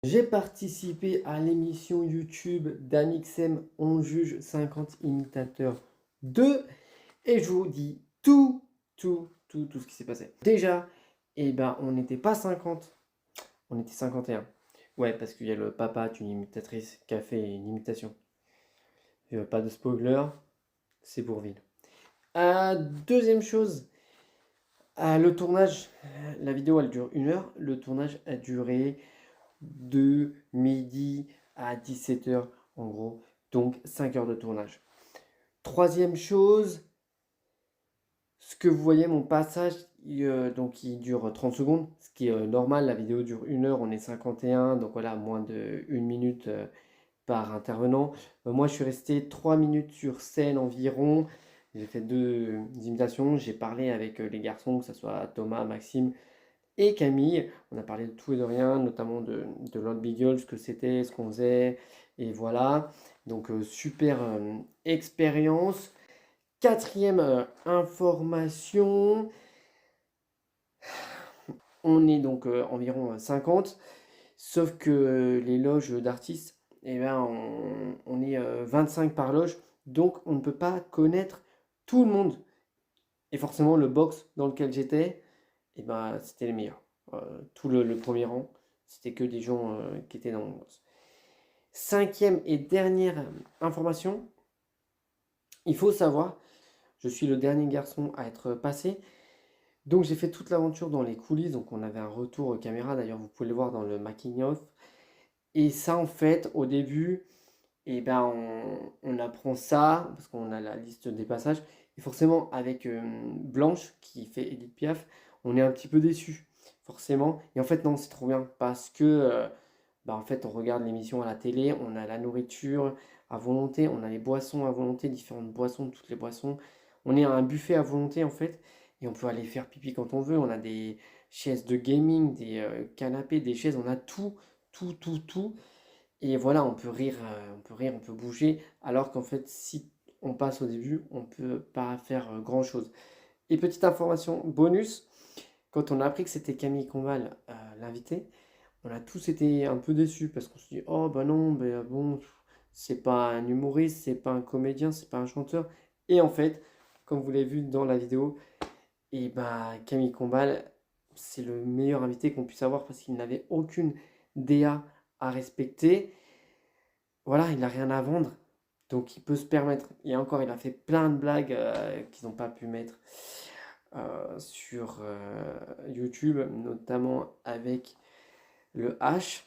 J'ai participé à l'émission YouTube d'Amixem On juge 50 imitateurs 2 et je vous dis tout ce qui s'est passé. Déjà, on n'était pas 50, on était 51. Ouais, parce qu'il y a le papa d'une imitatrice qui a fait une imitation. Pas de spoiler, c'est Bourvil. Deuxième chose, le tournage, la vidéo elle dure 1 heure, le tournage a duré de midi à 17h en gros, donc 5 heures de tournage. Troisième chose, ce que vous voyez, mon passage, donc il dure 30 secondes, ce qui est normal, la vidéo dure 1 heure, on est 51, donc voilà, moins de 1 minute par intervenant. Moi, je suis resté 3 minutes sur scène environ. J'ai fait 2 imitations. J'ai parlé avec les garçons, que ce soit Thomas, Maxime et Camille. On a parlé de tout et de rien, notamment de Lord Beagle, ce que c'était, ce qu'on faisait. Et voilà. Donc, super expérience. Quatrième information. On est donc environ 50. Sauf que les loges d'artistes, on est 25 par loge, donc on ne peut pas connaître tout le monde. Et forcément, le box dans lequel j'étais, c'était les meilleurs. Tout le premier rang, c'était que des gens qui étaient dans mon box. Cinquième et dernière information, il faut savoir, je suis le dernier garçon à être passé, donc j'ai fait toute l'aventure dans les coulisses, donc on avait un retour caméra, d'ailleurs vous pouvez le voir dans le making of. Et ça, en fait, au début, on apprend ça, parce qu'on a la liste des passages. Et forcément, avec Blanche, qui fait Edith Piaf, on est un petit peu déçu, forcément. Et en fait, non, c'est trop bien, parce que, en fait, on regarde l'émission à la télé, on a la nourriture à volonté, on a les boissons à volonté, différentes boissons, toutes les boissons. On est à un buffet à volonté, en fait, et on peut aller faire pipi quand on veut. On a des chaises de gaming, des canapés, des chaises, on a tout. Et voilà, on peut bouger, alors qu'en fait, si on passe au début, on peut pas faire grand-chose. Et petite information bonus, quand on a appris que c'était Camille Combal l'invité, on a tous été un peu déçus parce qu'on se dit, oh bah non, bon, c'est pas un humoriste, c'est pas un comédien, c'est pas un chanteur. Et en fait, comme vous l'avez vu dans la vidéo, Camille Combal, c'est le meilleur invité qu'on puisse avoir parce qu'il n'avait aucune DA à respecter. Voilà, il n'a rien à vendre, donc il peut se permettre. Et encore, il a fait plein de blagues qu'ils n'ont pas pu mettre sur YouTube, notamment avec le H.